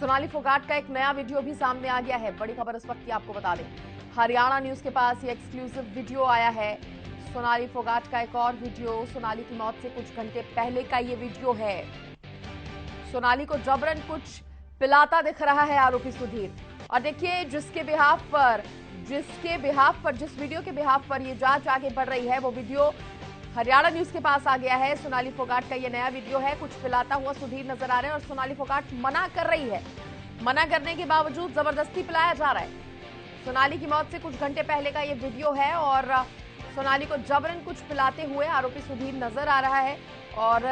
सोनाली फोगाट का एक नया वीडियो भी सामने आ गया है। बड़ी खबर इस वक्त की आपको बता दें, हरियाणा न्यूज के पास ये एक्सक्लूसिव वीडियो आया है। सोनाली फोगाट का एक और वीडियो, सोनाली की मौत से कुछ घंटे पहले का ये वीडियो है। सोनाली को जबरन कुछ पिलाता दिख रहा है आरोपी सुधीर। और देखिए, जिस वीडियो के बिहाफ पर ये जांच आगे बढ़ रही है, वो वीडियो हरियाणा न्यूज के पास आ गया है। सोनाली फोगाट का ये नया वीडियो है। कुछ पिलाता हुआ सुधीर नजर आ रहे हैं और सोनाली फोगाट मना कर रही है। मना करने के बावजूद जबरदस्ती पिलाया जा रहा है। सोनाली की मौत से कुछ घंटे पहले का ये वीडियो है और सोनाली को जबरन कुछ पिलाते हुए आरोपी सुधीर नजर आ रहा है। और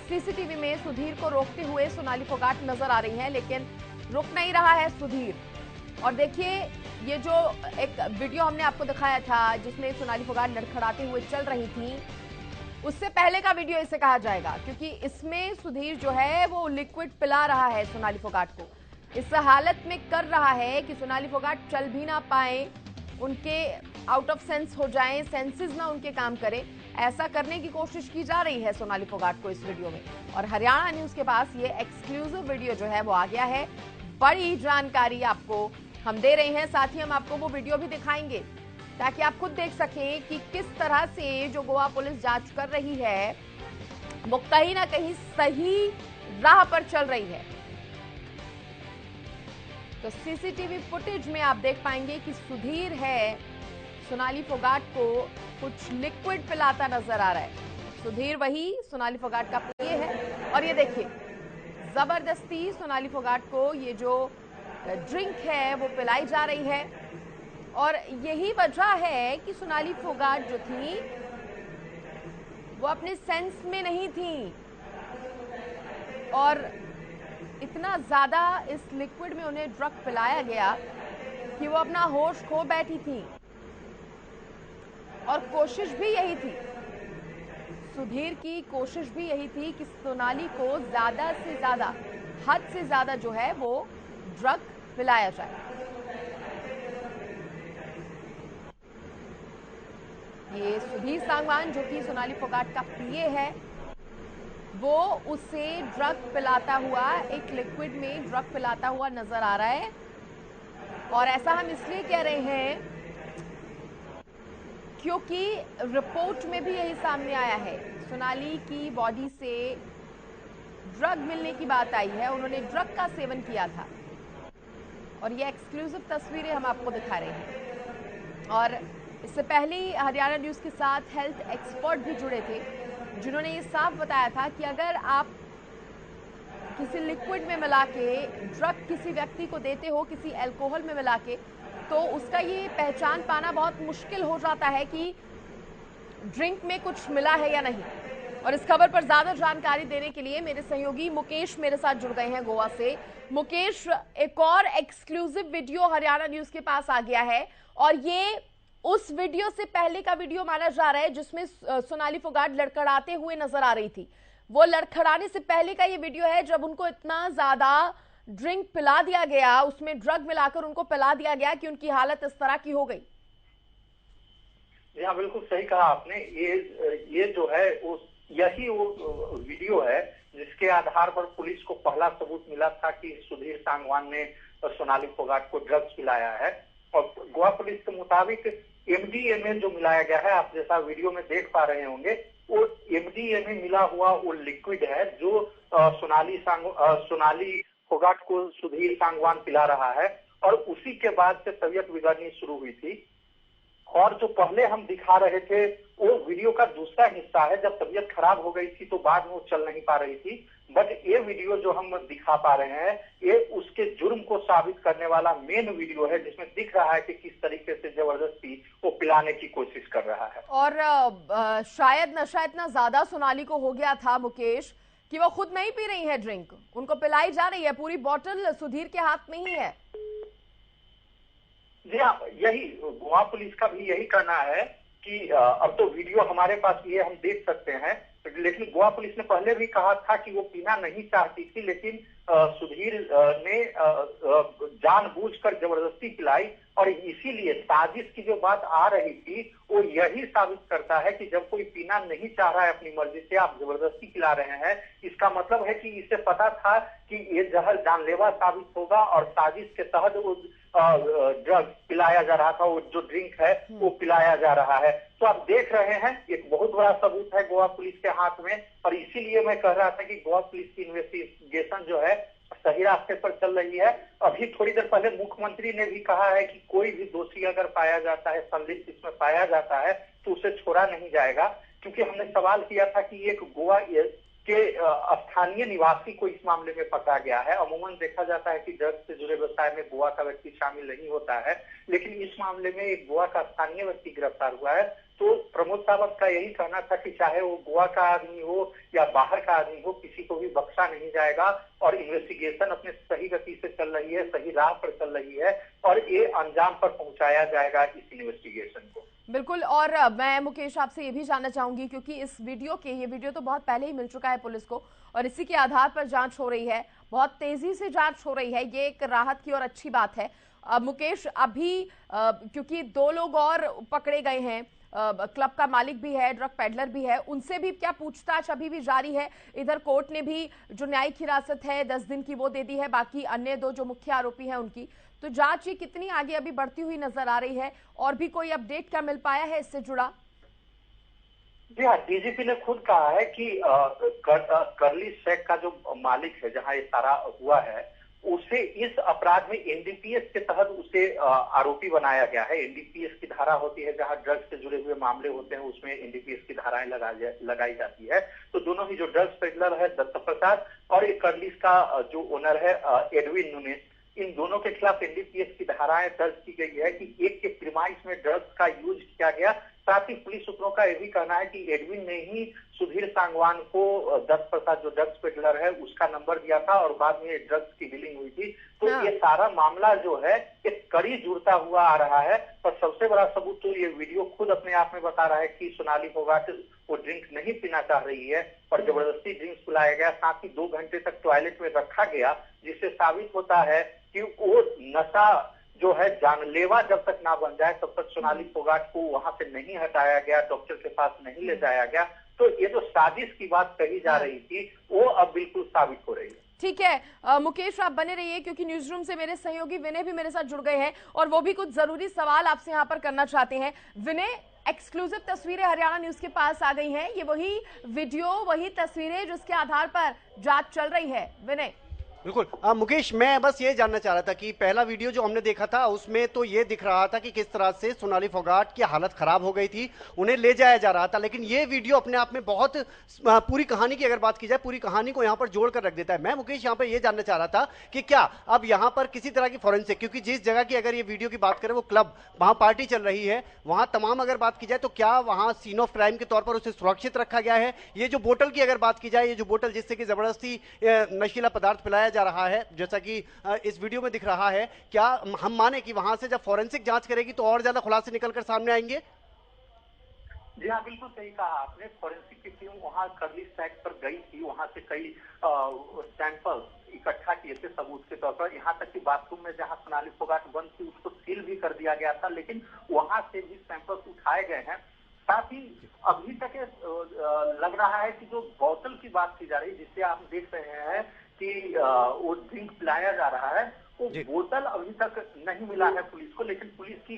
सीसीटीवी में सुधीर को रोकते हुए सोनाली फोगाट नजर आ रही है, लेकिन रुक नहीं रहा है सुधीर। और देखिए, ये जो एक वीडियो हमने आपको दिखाया था जिसमें सोनाली फोगाट लड़खड़ाते हुए चल रही थी, उससे पहले का वीडियो इसे कहा जाएगा, क्योंकि इसमें सुधीर जो है वो लिक्विड पिला रहा है सोनाली फोगाट को। इस हालत में कर रहा है कि सोनाली फोगाट चल भी ना पाए, उनके आउट ऑफ सेंस हो जाएं, सेंसेस ना उनके काम करें। ऐसा करने की कोशिश की जा रही है सोनाली फोगाट को इस वीडियो में। और हरियाणा न्यूज के पास ये एक्सक्लूसिव वीडियो जो है वो आ गया है। बड़ी जानकारी आपको हम दे रहे हैं, साथ ही हम आपको वो वीडियो भी दिखाएंगे ताकि आप खुद देख सकें कि किस तरह से जो गोवा पुलिस जांच कर रही है वो कहीं ना कहीं सही राह पर चल रही है। तो सीसीटीवी फुटेज में आप देख पाएंगे कि सुधीर है सोनाली फोगाट को कुछ लिक्विड पिलाता नजर आ रहा है। सुधीर वही सोनाली फोगाट का प्रिय है। और ये देखिए, जबरदस्ती सोनाली फोगाट को ये जो ड्रिंक है वो पिलाई जा रही है। और यही वजह है कि सोनाली फोगाट जो थी वो अपने सेंस में नहीं थी और इतना ज्यादा इस लिक्विड में उन्हें ड्रग पिलाया गया कि वो अपना होश खो बैठी थी। और कोशिश भी यही थी, सुधीर की कोशिश भी यही थी कि सोनाली को ज्यादा से ज्यादा, हद से ज्यादा जो है वो ड्रग पिलाया जाए। ये सुधीर सांगवान, जो कि सोनाली फोगाट का पीए है, वो उसे ड्रग पिलाता हुआ, एक लिक्विड में ड्रग पिलाता हुआ नजर आ रहा है। और ऐसा हम इसलिए कह रहे हैं क्योंकि रिपोर्ट में भी यही सामने आया है। सोनाली की बॉडी से ड्रग मिलने की बात आई है, उन्होंने ड्रग का सेवन किया था। और ये एक्सक्लूसिव तस्वीरें हम आपको दिखा रहे हैं। और इससे पहले हरियाणा न्यूज के साथ हेल्थ एक्सपर्ट भी जुड़े थे, जिन्होंने ये साफ बताया था कि अगर आप किसी लिक्विड में मिला के ड्रग किसी व्यक्ति को देते हो, किसी अल्कोहल में मिला के, तो उसका ये पहचान पाना बहुत मुश्किल हो जाता है कि ड्रिंक में कुछ मिला है या नहीं। और इस खबर पर ज्यादा जानकारी देने के लिए मेरे सहयोगी मुकेश मेरे साथ जुड़ गए हैं गोवा से। मुकेश, एक और एक्सक्लूसिव वीडियो हरियाणा न्यूज के पास आ गया है और ये उस वीडियो से पहले का वीडियो माना जा रहा है जिसमें सोनाली फोगाट लड़खड़ाते हुए नजर आ रही थी। वो लड़खड़ाने से पहले का ये वीडियो है जब उनको इतना ज्यादा ड्रिंक पिला दिया गया, उसमें ड्रग मिलाकर उनको पिला दिया गया कि उनकी हालत इस तरह की हो गई। हाँ, बिल्कुल सही कहा आपने। ये जो है यही वो वीडियो है जिसके आधार पर पुलिस को पहला सबूत मिला था कि सुधीर सांगवान ने सोनाली फोगाट को ड्रग्स पिलाया है। और गोवा पुलिस के मुताबिक एमडीएमए जो मिलाया गया है, आप जैसा वीडियो में देख पा रहे होंगे, वो एमडीएमए मिला हुआ वो लिक्विड है जो सोनाली फोगाट को सुधीर सांगवान पिला रहा है। और उसी के बाद से तबीयत बिगड़नी शुरू हुई थी। और जो पहले हम दिखा रहे थे वो वीडियो का दूसरा हिस्सा है, जब तबीयत खराब हो गई थी तो बाद में वो चल नहीं पा रही थी। बट ये वीडियो जो हम दिखा पा रहे हैं, ये उसके जुर्म को साबित करने वाला मेन वीडियो है, जिसमें दिख रहा है कि किस तरीके से जबरदस्ती वो पिलाने की कोशिश कर रहा है। और शायद नशा इतना ज्यादा सोनाली को हो गया था मुकेश कि वो खुद नहीं पी रही है ड्रिंक, उनको पिलाई जा रही है, पूरी बोतल सुधीर के हाथ में ही है। जी हाँ, यही गोवा पुलिस का भी यही कहना है कि अब तो वीडियो हमारे पास ये हम देख सकते हैं लेकिन गोवा पुलिस ने पहले भी कहा था कि वो पीना नहीं चाहती थी, लेकिन सुधीर ने जानबूझकर जबरदस्ती पिलाई। और इसीलिए साजिश की जो बात आ रही थी वो यही साबित करता है कि जब कोई पीना नहीं चाह रहा है अपनी मर्जी से, आप जबरदस्ती पिला रहे हैं, इसका मतलब है कि इसे पता था कि ये जहर जानलेवा साबित होगा और साजिश के तहत वो ड्रग्स पिलाया जा रहा था, वो जो ड्रिंक है वो पिलाया जा रहा है। तो आप देख रहे हैं एक बहुत बड़ा सबूत है गोवा पुलिस के हाथ में, और इसीलिए मैं कह रहा था कि गोवा पुलिस की इन्वेस्टिगेशन जो है सही रास्ते पर चल रही है। अभी थोड़ी देर पहले मुख्यमंत्री ने भी कहा है कि कोई भी दोषी अगर पाया जाता है, संलिप्त इसमें पाया जाता है, तो उसे छोड़ा नहीं जाएगा। क्योंकि हमने सवाल किया था कि एक गोवा के स्थानीय निवासी को इस मामले में पकड़ा गया है। अमूमन देखा जाता है कि ड्रग्स से जुड़े व्यवसाय में गोवा का व्यक्ति शामिल नहीं होता है, लेकिन इस मामले में एक गोवा का स्थानीय व्यक्ति गिरफ्तार हुआ है। तो प्रमोद सावंत का यही कहना था कि चाहे वो गोवा का आदमी हो या बाहर का आदमी हो, किसी को भी बख्शा नहीं जाएगा और इन्वेस्टिगेशन अपने सही गति से चल रही है, सही राह पर चल रही है और ये अंजाम पर पहुंचाया जाएगा इस इन्वेस्टिगेशन को। बिल्कुल। और मैं मुकेश आपसे ये भी जानना चाहूंगी, क्योंकि इस ये वीडियो तो बहुत पहले ही मिल चुका है पुलिस को और इसी के आधार पर जांच हो रही है, बहुत तेजी से जांच हो रही है, ये एक राहत की और अच्छी बात है। मुकेश, अभी क्योंकि 2 लोग और पकड़े गए हैं, क्लब का मालिक भी है, ड्रग पेडलर भी है, उनसे भी क्या पूछताछ अभी भी जारी है? इधर कोर्ट ने भी जो न्यायिक हिरासत है 10 दिन की वो दे दी है, बाकी अन्य 2 जो मुख्य आरोपी हैं उनकी, तो जांच ये कितनी आगे अभी बढ़ती हुई नजर आ रही है और भी कोई अपडेट क्या मिल पाया है इससे जुड़ा? जी हाँ, डीजीपी ने खुद कहा है कि करली शेख का जो मालिक है जहां ये सारा हुआ है, उसे इस अपराध में एनडीपीएस के तहत उसे आरोपी बनाया गया है। एनडीपीएस की धारा होती है जहां ड्रग्स से जुड़े हुए मामले होते हैं, उसमें एनडीपीएस की धाराएं लगाई जाती है। तो दोनों ही जो ड्रग्स पेडलर है दत्त प्रसाद और एक करलीस का जो ओनर है एडविन नुनेस, इन दोनों के खिलाफ एनडीपीएस की धाराएं दर्ज की गई है कि एक के प्रीमाइस में ड्रग्स का यूज किया गया। साथ ही पुलिस सूत्रों का यह भी कहना है कि एडविन ने ही सुधीर सांगवान को दत्त प्रसाद जो ड्रग्स पेडलर है उसका नंबर दिया था और बाद में ड्रग्स की डीलिंग हुई थी। तो ये सारा मामला जो है एक कड़ी जुड़ता हुआ आ रहा है। और सबसे बड़ा सबूत तो ये वीडियो खुद अपने आप में बता रहा है कि सोनाली फोगाट वो ड्रिंक नहीं पीना चाह रही है और जबरदस्ती ड्रिंक्स पिलाया गया, साथ ही 2 घंटे तक टॉयलेट में रखा गया, जिससे साबित होता है कि वो नशा जो है जानलेवा जब तक ना बन जाए तब तक सोनाली फोगाट को वहां से नहीं हटाया गया, डॉक्टर के पास नहीं ले जाया गया। तो ये जो साजिश की बात कही जा रही थी वो अब बिल्कुल साबित हो रही है। ठीक है मुकेश, आप बने रहिए क्योंकि न्यूज रूम से मेरे सहयोगी विनय भी मेरे साथ जुड़ गए हैं और वो भी कुछ जरूरी सवाल आपसे यहाँ पर करना चाहते हैं। विनय, एक्सक्लूसिव तस्वीरें हरियाणा न्यूज के पास आ गई हैं, ये वही वीडियो, वही तस्वीरें जिसके आधार पर जांच चल रही है। विनय। बिल्कुल मुकेश, मैं बस ये जानना चाह रहा था कि पहला वीडियो जो हमने देखा था उसमें तो ये दिख रहा था कि किस तरह से सोनाली फोगाट की हालत खराब हो गई थी, उन्हें ले जाया जा रहा था, लेकिन ये वीडियो अपने आप में बहुत पूरी कहानी की अगर बात की जाए पूरी कहानी को यहाँ पर जोड़कर रख देता है। मैं मुकेश यहाँ पर ये जानना चाह रहा था कि क्या अब यहाँ पर किसी तरह की फॉरेंसिक, क्योंकि जिस जगह की अगर ये वीडियो की बात करें वो क्लब, वहां पार्टी चल रही है, वहां तमाम अगर बात की जाए तो क्या वहां सीन ऑफ क्राइम के तौर पर उसे सुरक्षित रखा गया है? ये जो बोतल की अगर बात की जाए, ये जो बोतल जिससे कि जबरदस्ती नशीला पदार्थ पिलाया जा रहा है जैसा कि इस वीडियो में दिख रहा है, क्या हम माने कि वहां से जब फॉरेंसिक जांच करेगी तो और ज्यादा खुलासे निकलकर सामने आएंगे? जी हाँ, बिल्कुल सही कहा आपने। फॉरेंसिक की टीम वहां करली साइट पर गई थी, वहां से कई सैंपल इकट्ठा किए थे सबूत के तौर पर। यहाँ तक कि बाथरूम में जहां सोनाली फोगाट बंद थी उसको सील भी कर दिया गया था, लेकिन वहां से भी सैंपल्स उठाए गए हैं। साथ ही अभी तक लग रहा है कि जो बोतल की बात की जा रही है, जिससे आप देख रहे हैं कि वो ड्रिंक पिलाया जा रहा है, वो बोतल अभी तक नहीं मिला है पुलिस को, लेकिन पुलिस की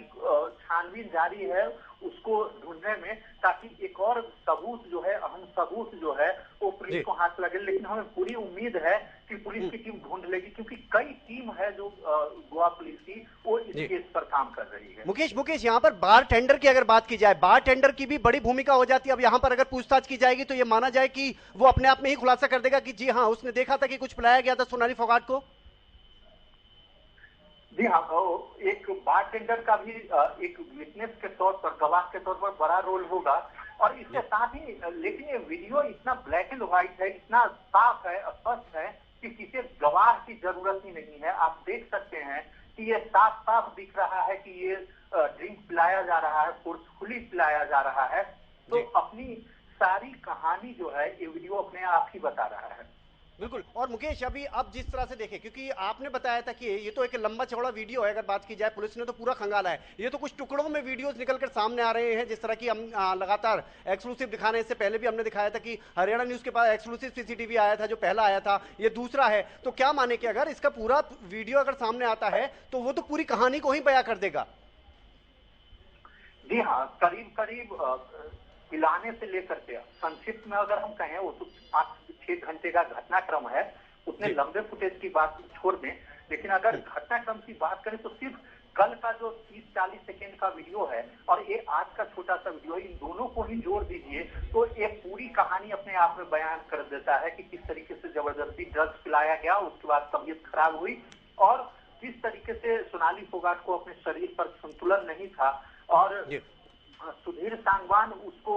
छानबीन जारी है उसको ढूंढने में, ताकि एक और सबूत जो है, अहम सबूत जो है वो पुलिस को हाथ लगे। लेकिन हमें पूरी उम्मीद है कि पुलिस की टीम ढूंढ लेगी, क्योंकि कई टीम है जो गोवा पुलिस की वो इस केस पर काम कर रही है। मुकेश यहाँ पर बार टेंडर की अगर बात की जाए, बार टेंडर की भी बड़ी भूमिका हो जाती है। अब यहाँ पर अगर पूछताछ की जाएगी तो ये माना जाए कि वो अपने आप में ही खुलासा कर देगा कि जी हाँ, उसने देखा था कि कुछ पिलाया गया था सोनाली फोगाट को। जी हाँ, एक बारटेंडर का भी एक विटनेस के तौर पर, गवाह के तौर पर बड़ा रोल होगा। और इसके साथ ही, लेकिन ये वीडियो इतना ब्लैक एंड व्हाइट है, इतना साफ है, स्पष्ट है कि किसी गवाह की जरूरत ही नहीं है। आप देख सकते हैं कि ये साफ साफ दिख रहा है कि ये ड्रिंक पिलाया जा रहा है, फोर्सफुली पिलाया जा रहा है। तो अपनी सारी कहानी जो है ये वीडियो अपने आप ही बता रहा है। बिल्कुल। और मुकेश, अभी आप जिस तरह से देखें, क्योंकि आपने बताया था कि ये तो एक लंबा चौड़ा वीडियो है, अगर बात की जाए पुलिस ने तो पूरा खंगाला है, ये तो कुछ टुकड़ों में वीडियोस निकलकर सामने आ रहे हैं, जिस तरह की हम लगातार एक्सक्लूसिव दिखा रहे हैं। इससे पहले भी हमने दिखाया था कि हरियाणा न्यूज के पास एक्सक्लूसिव सीसीटीवी आया था, जो पहला आया था, ये दूसरा है। तो क्या माने कि अगर इसका पूरा वीडियो अगर सामने आता है तो वो तो पूरी कहानी को ही बयां कर देगा? जी हाँ, करीब करीब पिलाने से लेकर के संक्षिप्त में अगर हम कहें वो तो 5-6 घंटे का घटनाक्रम है, उतने लंबे फुटेज की बात छोड़ दें। लेकिन अगर घटनाक्रम की बात करें तो सिर्फ कल का जो 30-40 सेकेंड का वीडियो है और ये आज का छोटा सा वीडियो, इन दोनों को ही जोड़ दीजिए तो एक पूरी कहानी अपने आप में बयान कर देता है कि किस तरीके से जबरदस्ती ड्रग्स पिलाया गया, उसके बाद तबीयत खराब हुई और किस तरीके से सोनाली फोगाट को अपने शरीर पर संतुलन नहीं था और सुधीर सांगवान उसको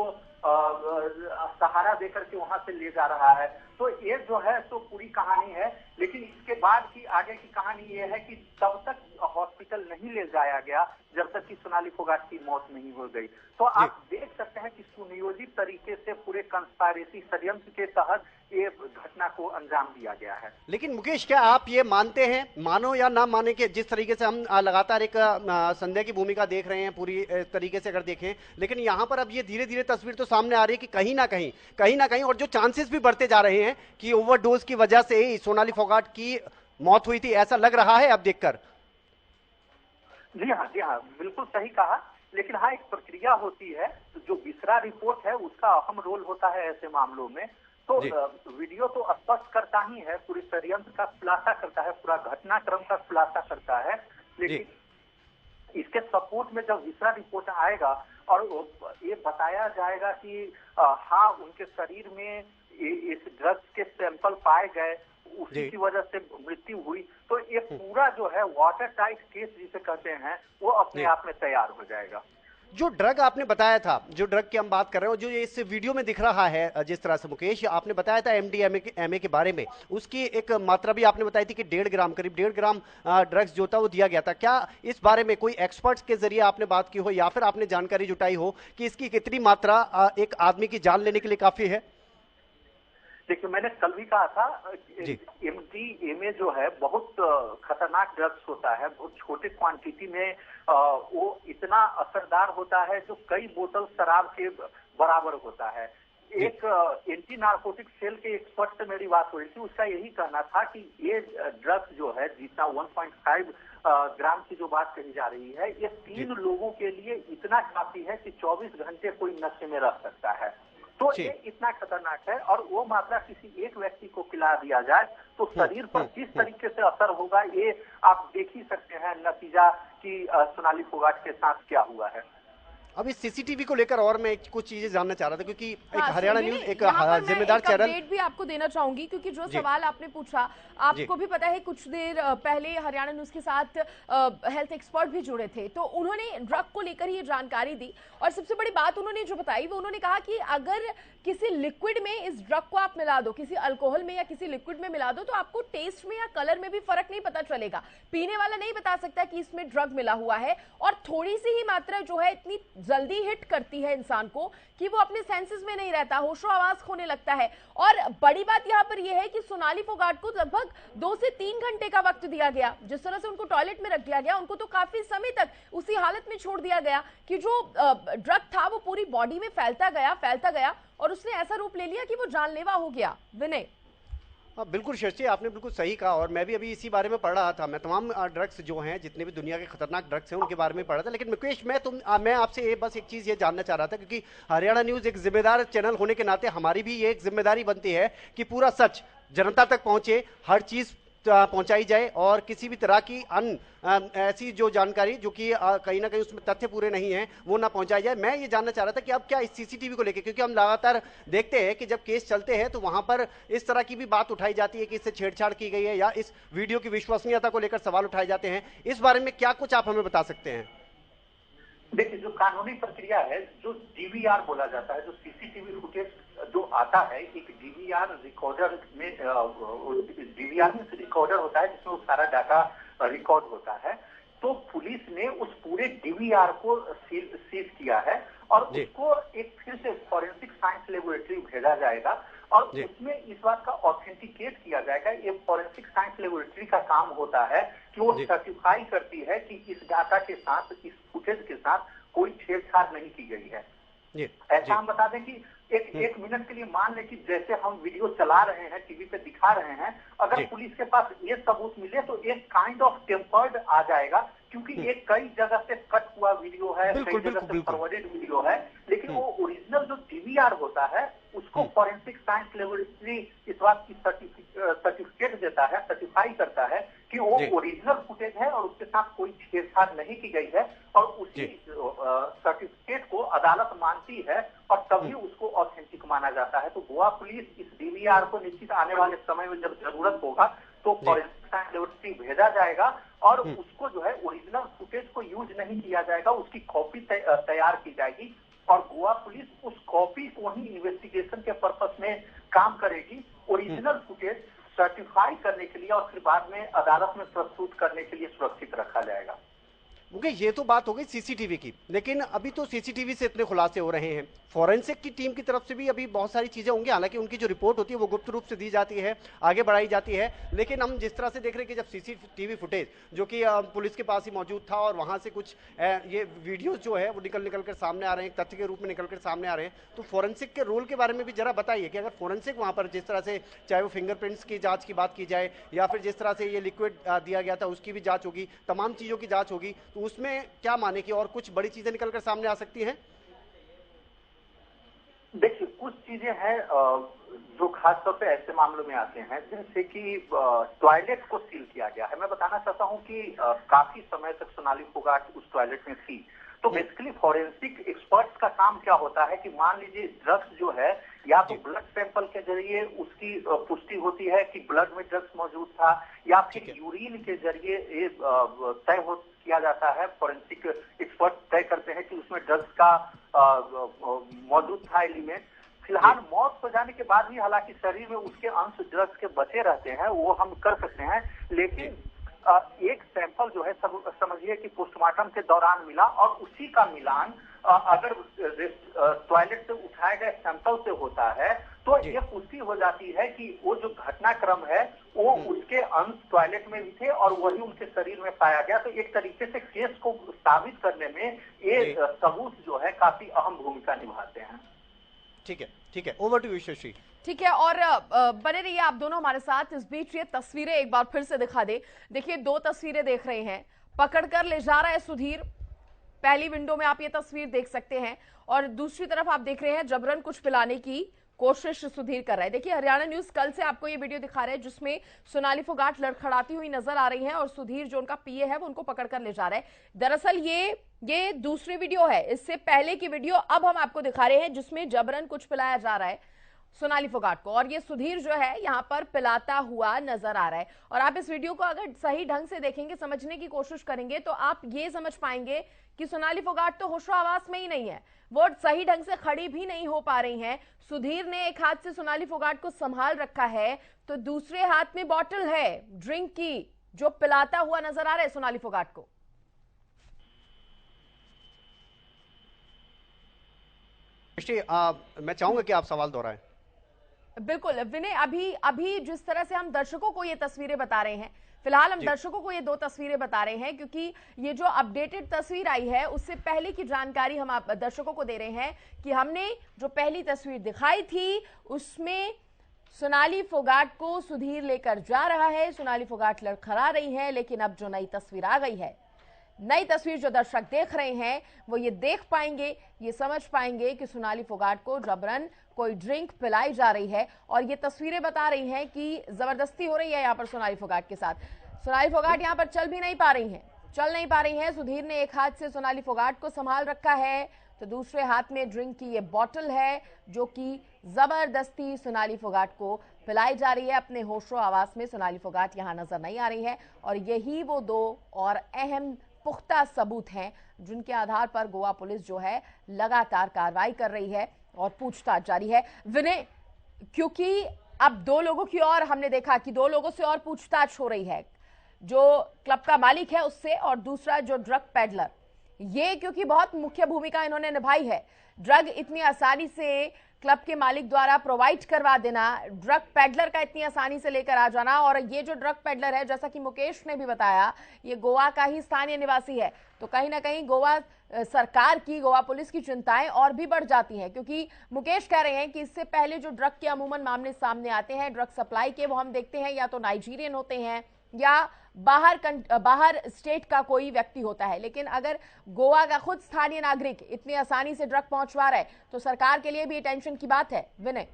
सहारा देकर के वहां से ले जा रहा है। तो ये जो है तो पूरी कहानी है, लेकिन इसके बाद की आगे की कहानी ये है कि तब तक हॉस्पिटल नहीं ले जाया गया जब तक कि सोनाली फोगाट की मौत नहीं हो गई। तो आप देख सकते हैं कि सुनियोजित तरीके से पूरे कंस्पायरेसी षड्यंत्र के तहत ये घटना को अंजाम दिया गया है। लेकिन मुकेश, क्या आप ये मानते हैं, मानो या ना माने, कि जिस तरीके से हम लगातार एक संदेह की भूमिका देख रहे हैं पूरी तरीके से अगर देखें, लेकिन यहाँ पर अब ये धीरे धीरे तस्वीर तो सामने आ रही है कि कहीं ना कहीं और जो चांसेस भी बढ़ते जा रहे हैं कि ओवरडोज की वजह से ही सोनाली फोगाट की मौत हुई थी, ऐसा लग रहा है अब देखकर। जी हाँ, बिल्कुल सही कहा। लेकिन हाँ, एक प्रक्रिया होती है, तो जो बिसरा रिपोर्ट है उसका अहम रोल होता है ऐसे मामलों में। तो वीडियो तो स्पष्ट करता ही है, पूरी षड्यंत्र का खुलासा करता है, पूरा घटनाक्रम का खुलासा करता है। लेकिन इसके सपोर्ट में जब बिसरा रिपोर्ट आएगा और ये बताया जाएगा कि हाँ, उनके शरीर में इस ड्रग्स के सैंपल पाए गए, उसी की वजह से मृत्यु हुई, तो ये पूरा जो है वाटर टाइट केस जिसे कहते हैं वो अपने आप में तैयार हो जाएगा। जो ड्रग आपने बताया था, जो ड्रग की हम बात कर रहे हो, जो इस वीडियो में दिख रहा है, जिस तरह से मुकेश आपने बताया था MDMA के बारे में, उसकी एक मात्रा भी आपने बताई थी कि 1.5 ग्राम, करीब 1.5 ग्राम ड्रग्स जो था वो दिया गया था। क्या इस बारे में कोई एक्सपर्ट्स के जरिए आपने बात की हो या फिर आपने जानकारी जुटाई हो कि इसकी कितनी मात्रा एक आदमी की जान लेने के लिए काफी है? देखिए, मैंने कल भी कहा था MDMA जो है बहुत खतरनाक ड्रग्स होता है, बहुत छोटे क्वांटिटी में वो इतना असरदार होता है जो कई बोतल शराब के बराबर होता है। एक एंटी नार्कोटिक सेल के एक्सपर्ट से मेरी बात हो रही थी, उसका यही कहना था कि ये ड्रग्स जो है जितना 1.5 ग्राम की जो बात कही जा रही है, ये 3 लोगों के लिए इतना काफी है कि 24 घंटे कोई नशे में रह सकता है। तो ये इतना खतरनाक है और वो मात्रा किसी एक व्यक्ति को खिला दिया जाए तो शरीर पर किस तरीके से असर होगा ये आप देख ही सकते हैं, नतीजा कि सोनाली फोगाट के साथ क्या हुआ है। अब इस सीसीटीवी को लेकर और मैं कुछ चीजें जानना चाह रहा था, क्योंकि एक हरियाणा न्यूज एक जिम्मेदार चैनल अपडेट भी आपको देना चाहूंगी, क्योंकि जो सवाल आपने पूछा, आपको भी पता है कुछ देर पहले हरियाणा न्यूज के साथ हेल्थ एक्सपर्ट भी जुड़े थे, तो उन्होंने ड्रग को लेकर ये जानकारी दी और सबसे बड़ी बात उन्होंने जो बताई वो उन्होंने कहा कि अगर किसी लिक्विड में इस ड्रग को आप मिला दो, किसी अल्कोहल में या किसी लिक्विड में मिला दो, तो आपको टेस्ट में या कलर में भी फर्क नहीं पता चलेगा। पीने वाला नहीं बता सकता कि इसमें ड्रग मिला हुआ है और थोड़ी सी ही मात्रा जो है इतनी जल्दी हिट करती है इंसान को कि वो अपने सेंसेस में नहीं रहता, होशो आवाज खोने लगता है। और बड़ी बात यहाँ पर यह है कि सोनाली फोगाट को लगभग 2 से 3 घंटे का वक्त दिया गया। जिस तरह से उनको टॉयलेट में रख दिया गया, उनको तो काफी समय तक उसी हालत में छोड़ दिया गया कि जो ड्रग था वो पूरी बॉडी में फैलता गया और उसने ऐसा रूप ले लिया कि वो जानलेवा हो गया। विनय, बिल्कुल शशि, आपने बिल्कुल सही कहा और मैं भी अभी इसी बारे में पढ़ रहा था। मैं तमाम ड्रग्स जो हैं, जितने भी दुनिया के खतरनाक ड्रग्स हैं, उनके बारे में पढ़ रहा था। लेकिन मुकेश, मैं आपसे बस एक चीज़ ये जानना चाह रहा था, क्योंकि हरियाणा न्यूज़ एक जिम्मेदार चैनल होने के नाते हमारी भी ये एक जिम्मेदारी बनती है कि पूरा सच जनता तक पहुंचे, हर चीज़ पहुंचाई जाए और किसी भी तरह की ऐसी जो जानकारी जो कि कहीं ना कहीं उसमें तथ्य पूरे नहीं है वो ना पहुंचाई जाए। मैं ये जानना चाह रहा था कि अब क्या इस सीसीटीवी को लेकर, क्योंकि हम लगातार देखते हैं कि जब केस चलते हैं तो वहां पर इस तरह की भी बात उठाई जाती है कि इससे छेड़छाड़ की गई है या इस वीडियो की विश्वसनीयता को लेकर सवाल उठाए जाते हैं। इस बारे में क्या कुछ आप हमें बता सकते हैं? देखिए, जो कानूनी प्रक्रिया है, जो डीवीआर बोला जाता है, जो सीसीटीवी फुटेज जो आता है, एक डीवीआर रिकॉर्डर में रिकॉर्डर होता है जिसमें वो सारा डाटा रिकॉर्ड होता है। तो पुलिस ने उस पूरे डीवीआर को सीज किया है और उसको एक फिर से फॉरेंसिक साइंस लेबोरेटरी भेजा जाएगा और उसमें इस बात का ऑथेंटिकेट किया जाएगा। ये फॉरेंसिक साइंस लेबोरेटरी का काम होता है कि वो सर्टिफाई करती है कि इस डाटा के साथ, इस फुटेज के साथ कोई छेड़छाड़ नहीं की गई है। ऐसा हम बता दें कि एक मिनट के लिए मान लें कि जैसे हम वीडियो चला रहे हैं, टीवी पे दिखा रहे हैं, अगर पुलिस के पास ये सबूत मिले तो एक काइंड ऑफ टेम्पर्ड आ जाएगा, क्योंकि ये कई जगह से कट हुआ वीडियो है, कई जगह से फॉरवर्डेड वीडियो है, लेकिन वो ओरिजिनल जो डीवीआर होता है उसको फॉरेंसिक साइंस लेबोरेटरी इस बात की सर्टिफिकेट देता है, सर्टिफाई करता है कि वो ओरिजिनल फुटेज है और उसके साथ कोई छेड़छाड़ नहीं की गई है, और उसी सर्टिफिकेट को अदालत मानती है और तभी उसको ऑथेंटिक माना जाता है। तो गोवा पुलिस इस डीवीआर को निश्चित आने वाले समय में जब जरूरत होगा तो फॉरेंसिक साइंस लेबोरेटरी भेजा जाएगा और उसको जो है ओरिजिनल फुटेज को यूज नहीं किया जाएगा, उसकी कॉपी तैयार की जाएगी और गोवा पुलिस उस कॉपी को ही इन्वेस्टिगेशन के पर्पस में काम करेगी, ओरिजिनल फुटेज सर्टिफाई करने के लिए और फिर बाद में अदालत में प्रस्तुत करने के लिए सुरक्षित रखा जाएगा। ओके, ये तो बात हो गई सीसीटीवी की, लेकिन अभी तो सीसीटीवी से इतने खुलासे हो रहे हैं, फॉरेंसिक की टीम की तरफ से भी अभी बहुत सारी चीजें होंगी। हालांकि उनकी जो रिपोर्ट होती है वो गुप्त रूप से दी जाती है, आगे बढ़ाई जाती है, लेकिन हम जिस तरह से देख रहे हैं कि जब सीसीटीवी फुटेज जो कि पुलिस के पास ही मौजूद था और वहां से कुछ ये वीडियोज जो है वो निकल कर सामने आ रहे हैं, तथ्य के रूप में निकल कर सामने आ रहे हैं, तो फॉरेंसिक के रोल के बारे में भी जरा बताइए कि अगर फॉरेंसिक वहां पर जिस तरह से चाहे वो फिंगरप्रिंट्स की जांच की बात की जाए या फिर जिस तरह से ये लिक्विड दिया गया था उसकी भी जांच होगी, तमाम चीजों की जांच होगी, तो उसमें क्या माने कि और कुछ बड़ी चीजें निकल कर सामने आ सकती हैं? देखिए, कुछ चीजें हैं जो खासतौर पे ऐसे मामलों में आते हैं, जैसे कि टॉयलेट को सील किया गया है। मैं बताना चाहता हूं कि काफी समय तक सोनाली फोगाट उस टॉयलेट में थी। तो बेसिकली फॉरेंसिक एक्सपर्ट्स का काम क्या होता है कि मान लीजिए ड्रग्स जो है या तो ब्लड सैंपल के जरिए उसकी पुष्टि होती है कि ब्लड में ड्रग्स मौजूद था, या फिर यूरिन के जरिए तय किया जाता है, फॉरेंसिक एक्सपर्ट तय करते हैं कि उसमें ड्रग्स का मौजूद था एलिमेंट। फिलहाल मौत हो जाने के बाद भी हालांकि शरीर में उसके अंश ड्रग्स के बचे रहते हैं, वो हम कर सकते हैं, लेकिन एक सैंपल जो है समझिए कि पोस्टमार्टम के दौरान मिला और उसी का मिलान अगर टॉयलेट से उठाए गए सैंपल से होता है तो ये पुष्टि हो जाती है कि वो जो घटनाक्रम है वो उसके अंश टॉयलेट में भी थे और वही उनके शरीर में पाया गया। तो एक तरीके से केस को साबित करने में ये सबूत जो है काफी अहम भूमिका निभाते हैं। ठीक है, ओवर टू विश्वश्री। ठीक है, और बने रहिए आप दोनों हमारे साथ। इस बीच ये तस्वीरें एक बार फिर से दिखा दे। देखिए, दो तस्वीरें देख रहे हैं, पकड़कर ले जा रहा है सुधीर, पहली विंडो में आप ये तस्वीर देख सकते हैं, और दूसरी तरफ आप देख रहे हैं जबरन कुछ पिलाने की कोशिश सुधीर कर रहा है। देखिए, हरियाणा न्यूज कल से आपको ये वीडियो दिखा रहे हैं जिसमें सोनाली फोगाट लड़खड़ाती हुई नजर आ रही है और सुधीर जो उनका पीए है वो उनको पकड़कर ले जा रहा है। दरअसल ये दूसरी वीडियो है, इससे पहले की वीडियो अब हम आपको दिखा रहे हैं जिसमें जबरन कुछ पिलाया जा रहा है सोनाली फोगाट को, और ये सुधीर जो है यहाँ पर पिलाता हुआ नजर आ रहा है। और आप इस वीडियो को अगर सही ढंग से देखेंगे, समझने की कोशिश करेंगे, तो आप ये समझ पाएंगे कि सोनाली फोगाट तो होशो आवास में ही नहीं है, वो सही ढंग से खड़ी भी नहीं हो पा रही हैं। सुधीर ने एक हाथ से सोनाली फोगाट को संभाल रखा है तो दूसरे हाथ में बॉटल है ड्रिंक की जो पिलाता हुआ नजर आ रहा है सोनाली फोगाट को। मैं चाहूंगा कि आप सवाल दोहराएं। बिल्कुल विनय, अभी जिस तरह से हम दर्शकों को ये तस्वीरें बता रहे हैं, फिलहाल हम दर्शकों को ये दो तस्वीरें बता रहे हैं क्योंकि ये जो अपडेटेड तस्वीर आई है उससे पहले की जानकारी हम आप दर्शकों को दे रहे हैं कि हमने जो पहली तस्वीर दिखाई थी उसमें सोनाली फोगाट को सुधीर लेकर जा रहा है, सोनाली फोगाट लड़खड़ा रही है, लेकिन अब जो नई तस्वीर आ गई है, नई तस्वीर जो दर्शक देख रहे हैं वो ये देख पाएंगे, ये समझ पाएंगे कि सोनाली फोगाट को जबरन कोई ड्रिंक पिलाई जा रही है और ये तस्वीरें बता रही हैं कि जबरदस्ती हो रही है यहाँ पर सोनाली फोगाट के साथ। सोनाली फोगाट यहाँ पर चल भी नहीं पा रही हैं, सुधीर ने एक हाथ से सोनाली फोगाट को संभाल रखा है तो दूसरे हाथ में ड्रिंक की ये बॉटल है जो कि जबरदस्ती सोनाली फोगाट को पिलाई जा रही है। अपने होशो आवास में सोनाली फोगाट यहाँ नजर नहीं आ रही है और यही वो दो और अहम पुख्ता सबूत हैं जिनके आधार पर गोवा पुलिस जो है लगातार कार्रवाई कर रही है और पूछताछ जारी है। विनय, क्योंकि अब दो लोगों की और हमने देखा कि दो लोगों से और पूछताछ हो रही है, जो क्लब का मालिक है उससे और दूसरा जो ड्रग पेडलर, ये क्योंकि बहुत मुख्य भूमिका इन्होंने निभाई है। ड्रग इतनी आसानी से क्लब के मालिक द्वारा प्रोवाइड करवा देना, ड्रग पेडलर का इतनी आसानी से लेकर आ जाना, और ये जो ड्रग पेडलर है, जैसा कि मुकेश ने भी बताया, ये गोवा का ही स्थानीय निवासी है। तो कहीं ना कहीं गोवा सरकार की, गोवा पुलिस की चिंताएं और भी बढ़ जाती हैं, क्योंकि मुकेश कह रहे हैं कि इससे पहले जो ड्रग के अमूमन मामले सामने आते हैं ड्रग सप्लाई के, वो हम देखते हैं या तो नाइजीरियन होते हैं या बाहर स्टेट का कोई व्यक्ति होता है। लेकिन अगर गोवा का खुद स्थानीय नागरिक इतनी आसानी से ड्रग पहुंचवा रहा है तो सरकार के लिए भी टेंशन की बात है। विनय,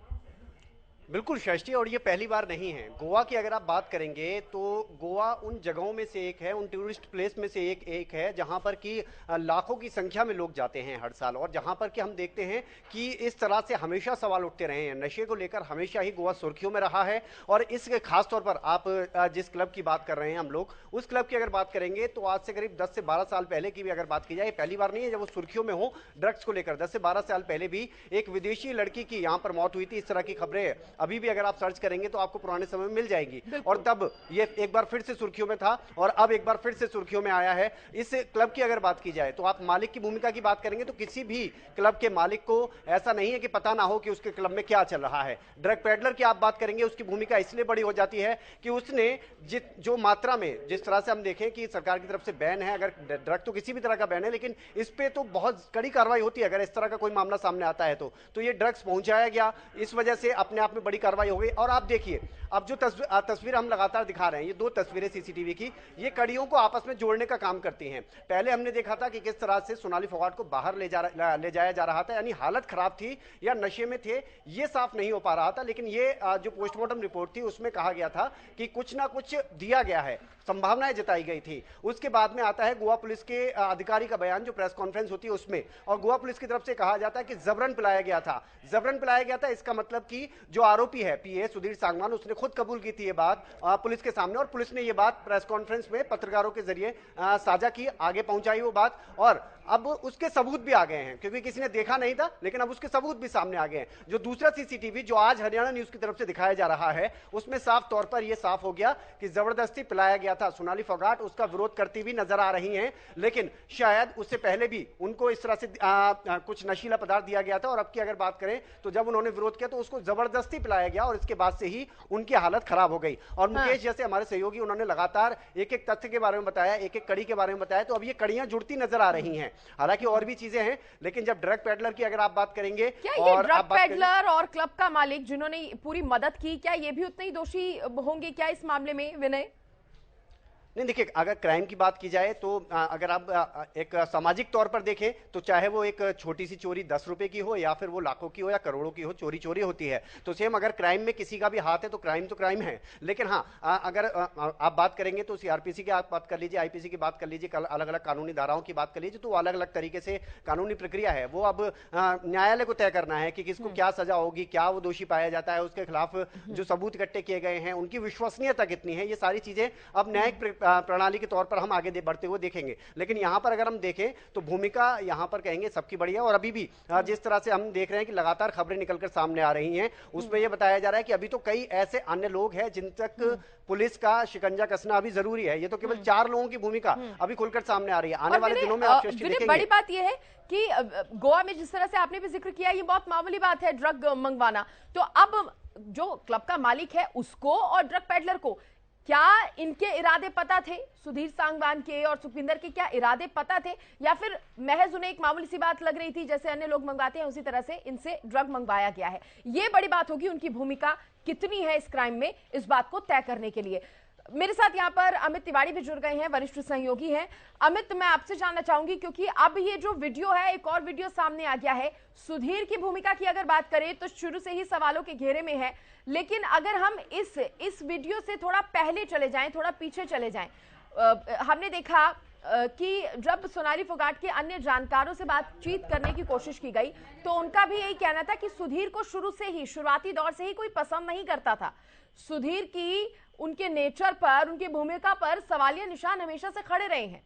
बिल्कुल श्रेष्ठी, और ये पहली बार नहीं है। गोवा की अगर आप बात करेंगे तो गोवा उन जगहों में से एक है, उन टूरिस्ट प्लेस में से एक है जहां पर कि लाखों की संख्या में लोग जाते हैं हर साल, और जहां पर कि हम देखते हैं कि इस तरह से हमेशा सवाल उठते रहे हैं। नशे को लेकर हमेशा ही गोवा सुर्खियों में रहा है, और इस खास तौर पर आप जिस क्लब की बात कर रहे हैं हम लोग, उस क्लब की अगर बात करेंगे तो आज से करीब 10 से 12 साल पहले की भी अगर बात की जाए, पहली बार नहीं है जब वो सुर्खियों में हो ड्रग्स को लेकर। 10 से 12 साल पहले भी एक विदेशी लड़की की यहाँ पर मौत हुई थी। इस तरह की खबरें अभी भी अगर आप सर्च करेंगे तो आपको पुराने समय में मिल जाएगी, और तब ये एक बार फिर से सुर्खियों में था और अब एक बार फिर से सुर्खियों में आया है। इस क्लब की अगर बात की जाए तो आप मालिक की भूमिका की बात करेंगे तो किसी भी क्लब के मालिक को ऐसा नहीं है कि पता ना हो कि उसके क्लब में क्या चल रहा है। ड्रग पेडलर की आप बात करेंगे, उसकी भूमिका इसलिए बड़ी हो जाती है कि उसने जो मात्रा में, जिस तरह से हम देखें कि सरकार की तरफ से बैन है, अगर ड्रग तो किसी भी तरह का बैन है, लेकिन इस पे तो बहुत कड़ी कार्रवाई होती है अगर इस तरह का कोई मामला सामने आता है तो ये ड्रग्स पहुंचाया गया, इस वजह से अपने आप में बड़ी कार्रवाई हो गई। और आप देखिए अब जो तस्वीर हम लगातार दिखा रहे हैं, ये 2 तस्वीरें सीसीटीवी की, ये कड़ियों को आपस में जोड़ने का काम करती हैं। पहले हमने देखा था कि किस तरह से सोनाली फोगाट को बाहर ले जाया जा रहा था, यानी हालत खराब थी या नशे में थे ये साफ नहीं हो पा रहा था। लेकिन ये जो पोस्टमार्टम रिपोर्ट थी उसमें कहा गया था कि कुछ ना कुछ दिया गया है, संभावनाएं जताई गई थी। उसके बाद में आता है गोवा पुलिस के अधिकारी का बयान जो प्रेस कॉन्फ्रेंस होती है उसमें, और गोवा पुलिस की तरफ से कहा जाता है कि जबरन पिलाया गया था। जबरन पिलाया गया था, इसका मतलब कि जो आरोपी है पीए सुधीर सांगवान, उसने खुद कबूल की थी ये बात पुलिस के सामने, और पुलिस ने ये बात प्रेस कॉन्फ्रेंस में पत्रकारों के जरिए साझा की, आगे पहुंचाई वो बात, और अब उसके सबूत भी आ गए हैं, क्योंकि किसी ने देखा नहीं था लेकिन अब उसके सबूत भी सामने आ गए हैं। जो दूसरा सीसीटीवी जो आज हरियाणा न्यूज की तरफ से दिखाया जा रहा है उसमें साफ तौर पर यह साफ हो गया कि जबरदस्ती पिलाया गया था। सोनाली फोगाट उसका विरोध करती हुई नजर आ रही हैं, लेकिन शायद उससे पहले भी उनको इस तरह से कुछ नशीला पदार्थ दिया गया था, और अब की अगर बात करें तो जब उन्होंने विरोध किया तो उसको जबरदस्ती पिलाया गया, और इसके बाद से ही उनकी हालत खराब हो गई। और मुकेश जैसे हमारे सहयोगी, उन्होंने लगातार एक एक तथ्य के बारे में बताया, एक एक कड़ी के बारे में बताया, तो अब ये कड़ियां जुड़ती नजर आ रही हैं। हालांकि और भी चीजें हैं, लेकिन जब ड्रग पेडलर की अगर आप बात करेंगे, क्या ये ड्रग पेडलर और क्लब का मालिक जिन्होंने पूरी मदद की, क्या ये भी उतने ही दोषी होंगे क्या इस मामले में? विनय, नहीं देखिए, अगर क्राइम की बात की जाए तो अगर आप एक सामाजिक तौर पर देखें तो चाहे वो एक छोटी सी चोरी 10 रुपए की हो या फिर वो लाखों की हो या करोड़ों की हो, चोरी चोरी होती है। तो सेम अगर क्राइम में किसी का भी हाथ है तो क्राइम है। लेकिन हाँ, अगर आप बात करेंगे तो सीआरपीसी की आप बात कर लीजिए, आईपीसी की बात कर लीजिए, अलग अलग कानूनी धाराओं की बात कर लीजिए, तो अलग अलग तरीके से कानूनी प्रक्रिया है। वो अब न्यायालय को तय करना है कि किसको क्या सजा होगी, क्या वो दोषी पाया जाता है, उसके खिलाफ जो सबूत इकट्ठे किए गए हैं उनकी विश्वसनीयता कितनी है, ये सारी चीजें अब न्यायिक प्रणाली के तौर पर हम आगे बढ़ते हुए देखेंगे। लेकिन यहां पर अगर हम देखें तो भूमिका यहां पर कहेंगे सबकी बड़ी है, और अभी भी जिस तरह से हम देख रहे हैं कि लगातार खबरें निकलकर सामने आ रही हैं, उसमें यह बताया जा रहा है कि अभी तो कई ऐसे अन्य लोग हैं जिन तक पुलिस का शिकंजा कसना अभी जरूरी है। ये तो केवल 4 लोगों की भूमिका अभी खुलकर सामने आ रही है। आने वाले दिनों में आप देखेंगे। बड़ी बात यह है कि गोवा में जिस तरह से आपने भी जिक्र किया, ये बहुत मामूली बात है ड्रग मंगवाना। तो अब जो क्लब का मालिक है उसको और ड्रग पेडलर को क्या इनके इरादे पता थे? सुधीर सांगवान के और सुखविंदर के क्या इरादे पता थे, या फिर महज उन्हें एक मामूली सी बात लग रही थी, जैसे अन्य लोग मंगवाते हैं उसी तरह से इनसे ड्रग मंगवाया गया है? ये बड़ी बात होगी, उनकी भूमिका कितनी है इस क्राइम में, इस बात को तय करने के लिए। मेरे साथ यहाँ पर अमित तिवारी भी जुड़ गए हैं, वरिष्ठ सहयोगी हैं। अमित, मैं आपसे जानना चाहूंगी, क्योंकि अब ये जो वीडियो है, एक और वीडियो सामने आ गया है। सुधीर की भूमिका की अगर बात करें तो शुरू से ही सवालों के घेरे में है, लेकिन अगर हम इस वीडियो से थोड़ा पहले चले जाएं, थोड़ा पीछे चले जाएं, हमने देखा कि जब सोनाली फोगाट के अन्य जानकारों से बातचीत करने की कोशिश की गई तो उनका भी यही कहना था कि सुधीर को शुरुआती दौर से ही कोई पसंद नहीं करता था। सुधीर की उनके नेचर पर, उनकी भूमिका पर सवालिया निशान हमेशा से खड़े रहे हैं।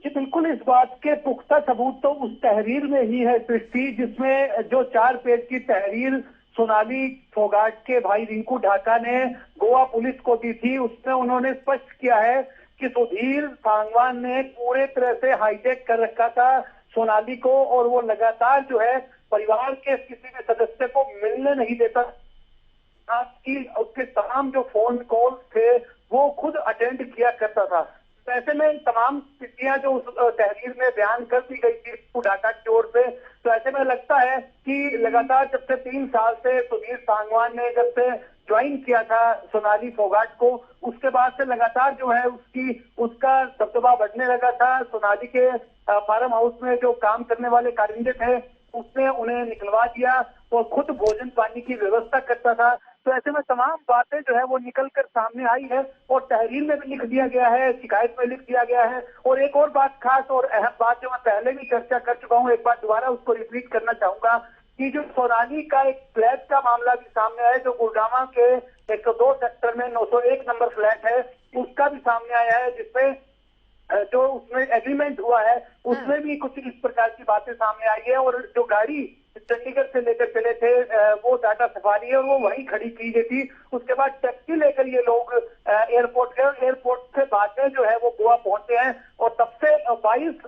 जी बिल्कुल, इस बात के पुख्ता सबूत तो उस तहरीर में ही है सृष्टि, जिसमें जो 4 पेज की तहरीर सोनाली फोगाट के भाई रिंकू ढाका ने गोवा पुलिस को दी थी, उसमें उन्होंने स्पष्ट किया है कि सुधीर सांगवान ने पूरे तरह से हाईजैक कर रखा था सोनाली को, और वो लगातार जो है परिवार के किसी भी सदस्य को मिलने नहीं देता कि उसके तमाम जो फोन कॉल थे वो खुद अटेंड किया करता था। तो ऐसे में तमाम स्थितियां जो उस तहरीर में बयान कर दी गई थी ढाका की ओर से, तो ऐसे में लगता है कि लगातार जब से 3 साल से सुधीर सांगवान ने जब से ज्वाइन किया था सोनाली फोगाट को, उसके बाद से लगातार जो है उसका दबदबा बढ़ने लगा था। सोनाली के फार्म हाउस में जो काम करने वाले कारिंदे थे उसने उन्हें निकलवा दिया और खुद भोजन पानी की व्यवस्था करता था। तो ऐसे में तमाम बातें जो है वो निकल कर सामने आई है और तहरीर में भी लिख दिया गया है, शिकायत में लिख दिया गया है। और एक और बात खास और अहम बात जो मैं पहले भी चर्चा कर चुका हूँ, एक बार दोबारा उसको रिपीट करना चाहूंगा कि जो सोनाली का एक फ्लैट का मामला भी सामने आया, जो गुड़गांव के 102 सेक्टर में 901 नंबर फ्लैट है, उसका भी सामने आया है, जिसमें जो उसमें एग्रीमेंट हुआ है उसमें भी कुछ इस प्रकार की बातें सामने आई है। और जो गाड़ी चंडीगढ़ से लेकर चले थे वो टाटा सफारी है और वो वहीं खड़ी की गई थी। उसके बाद टैक्सी लेकर ये लोग एयरपोर्ट गए, एयरपोर्ट से बाद में जो है वो गोवा पहुंचे हैं और तब से 22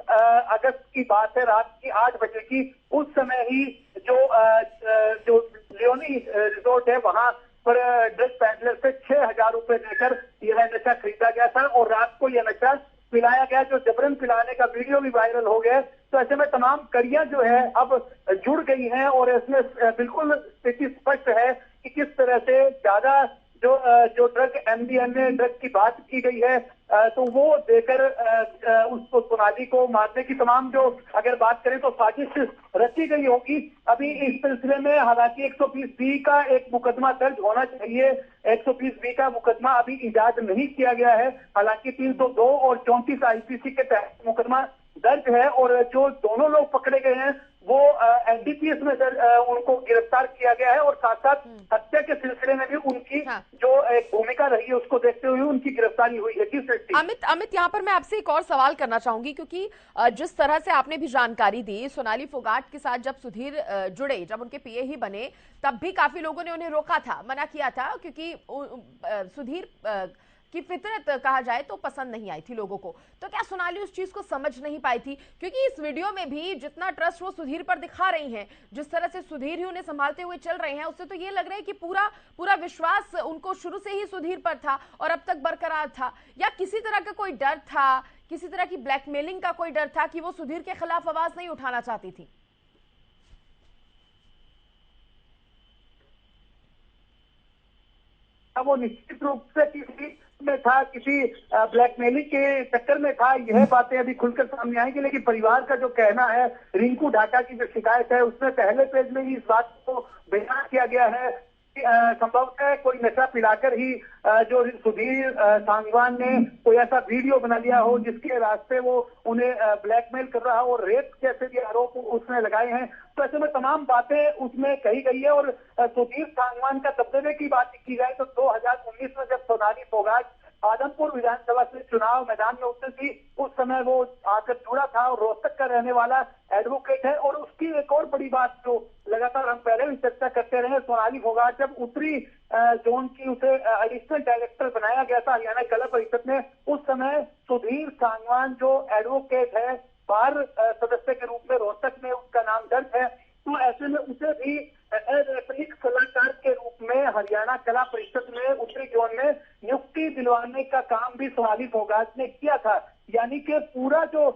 अगस्त की बात है, रात की 8 बजे की, उस समय ही जो लियोनी रिजोर्ट है वहां पर ड्रग पैडलर से 6,000 रुपए देकर यह नशा खरीदा गया था और रात को यह नशा पिलाया गया, जो जबरन पिलाने का वीडियो भी वायरल हो गया। तो ऐसे में तमाम कड़ियां जो है अब जुड़ गई हैं और इसमें बिल्कुल स्थिति स्पष्ट है कि किस तरह से ज्यादा जो ड्रग एमडीएमए ड्रग की बात की गई है तो वो देकर उसको सोनाली को मारने की तमाम जो अगर बात करें तो साजिश रची गई होगी। अभी इस सिलसिले में हालांकि 120B का एक मुकदमा दर्ज होना चाहिए, 120B का मुकदमा अभी इजाद नहीं किया गया है। हालांकि 302 और 34 आईपीसी के तहत मुकदमा दर्ज है और जो दोनों लोग पकड़े गए हैं वो एनडीपीएस में उनको गिरफ्तार किया गया है और साथ साथ हत्या के सिलसिले में भी उनकी जो एक भूमिका रही है उसको देखते हुए उनकी गिरफ्तारी हुई है। अमित यहाँ पर मैं आपसे एक और सवाल करना चाहूंगी, क्योंकि जिस तरह से आपने भी जानकारी दी सोनाली फोगाट के साथ जब सुधीर जुड़े, जब उनके पीए ही बने, तब भी काफी लोगों ने उन्हें रोका था, मना किया था, क्योंकि सुधीर की फितरत कहा जाए तो पसंद नहीं आई थी लोगों को। तो क्या सोनाली उस चीज को समझ नहीं पाई थी? क्योंकि इस वीडियो में भी जितना ट्रस्ट वो सुधीर पर दिखा रही हैं, जिस तरह से सुधीर ही उन्हें संभालते हुए चल रहे हैं, उससे तो ये लग रहा है कि पूरा विश्वास उनको शुरू से ही सुधीर पर था और अब तक बरकरार था। या किसी तरह का कोई डर था, किसी तरह की ब्लैकमेलिंग का कोई डर था कि वो सुधीर के खिलाफ आवाज नहीं उठाना चाहती थी? वो निश्चित रूप से किसी में था, किसी ब्लैकमेलिंग के चक्कर में था, यह बातें अभी खुलकर सामने आएंगी। लेकिन परिवार का जो कहना है, रिंकू ढाका की जो शिकायत है उसमें पहले पेज में ही इस बात को बयान किया गया है कि संभवतः कोई नशा पिलाकर ही जो सुधीर सांगवान ने कोई ऐसा वीडियो बना लिया हो जिसके रास्ते वो उन्हें ब्लैकमेल कर रहा हो और रेप जैसे भी आरोप उसने लगाए हैं। तो ऐसे में तमाम बातें उसमें कही गई है। और सुधीर सांगवान का दबदबे की बात की जाए तो 2019 में जब सोनाली फोगाट आदमपुर विधानसभा से चुनाव मैदान में उतरी थी, उस समय वो आकर जुड़ा था और रोहतक का रहने वाला एडवोकेट है। और उसकी एक और बड़ी बात जो लगातार हम पहले भी चर्चा करते रहे, सोनाली फोगाट जब उत्तरी जोन की उसे एडिशनल डायरेक्टर बनाया गया था हरियाणा कला परिषद में, उस समय सुधीर सांगवान जो एडवोकेट है, बार सदस्य के रूप में रोहतक में उसका नाम दर्ज है। तो ऐसे में उसे भी एथिक सलाहकार के रूप में हरियाणा कला परिषद में उत्तरी जोन में नियुक्ति दिलवाने का काम भी सोनाली फोगाट ने किया था। यानी कि पूरा जो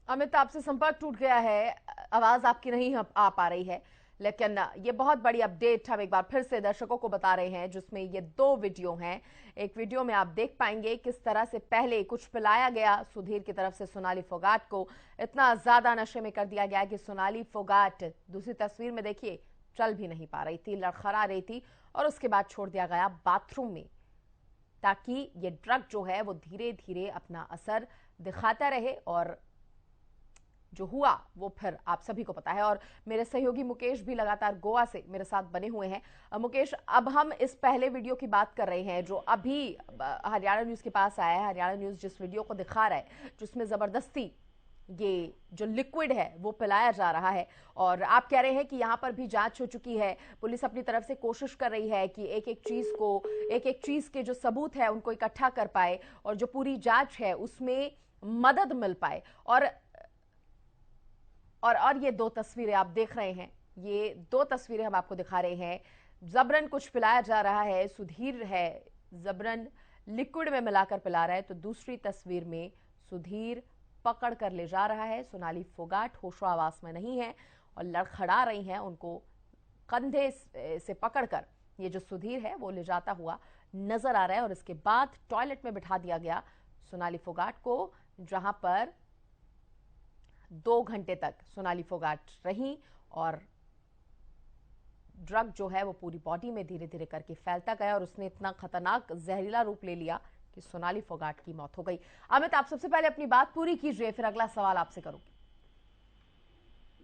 अमित, आपसे संपर्क टूट गया है, आवाज आपकी नहीं आ पा रही है, लेकिन ये बहुत बड़ी अपडेट हम एक बार फिर से दर्शकों को बता रहे हैं, जिसमें ये 2 वीडियो हैं। एक वीडियो में आप देख पाएंगे किस तरह से पहले कुछ पिलाया गया सुधीर की तरफ से सोनाली फोगाट को, इतना ज्यादा नशे में कर दिया गया कि सोनाली फोगाट दूसरी तस्वीर में देखिए चल भी नहीं पा रही थी, लड़खड़ा रही थी, और उसके बाद छोड़ दिया गया बाथरूम में, ताकि ये ड्रग जो है वो धीरे धीरे अपना असर दिखाता रहे। और जो हुआ वो फिर आप सभी को पता है। और मेरे सहयोगी मुकेश भी लगातार गोवा से मेरे साथ बने हुए हैं। मुकेश, अब हम इस पहले वीडियो की बात कर रहे हैं जो अभी हरियाणा न्यूज के पास आया है। हरियाणा न्यूज जिस वीडियो को दिखा रहा है जिसमें जबरदस्ती ये जो लिक्विड है वो पिलाया जा रहा है। और आप कह रहे हैं कि यहाँ पर भी जांच हो चुकी है, पुलिस अपनी तरफ से कोशिश कर रही है कि एक एक चीज के जो सबूत है उनको इकट्ठा कर पाए और जो पूरी जांच है उसमें मदद मिल पाए। और ये दो तस्वीरें आप देख रहे हैं, ये दो तस्वीरें हम आपको दिखा रहे हैं। जबरन कुछ पिलाया जा रहा है, सुधीर है जबरन लिक्विड में मिलाकर पिला रहा है, तो दूसरी तस्वीर में सुधीर पकड़ कर ले जा रहा है। सोनाली फोगाट होशो-हवास में नहीं है और लड़खड़ा रही हैं, उनको कंधे से पकड़कर ये जो सुधीर है वो ले जाता हुआ नजर आ रहा है। और इसके बाद टॉयलेट में बिठा दिया गया सोनाली फोगाट को, जहां पर 2 घंटे तक सोनाली फोगाट रही और ड्रग जो है वो पूरी बॉडी में धीरे धीरे करके फैलता गया और उसने इतना खतरनाक जहरीला रूप ले लिया कि सोनाली फोगाट की मौत हो गई। अमित, आप सबसे पहले अपनी बात पूरी कीजिए, फिर अगला सवाल आपसे करूंगी।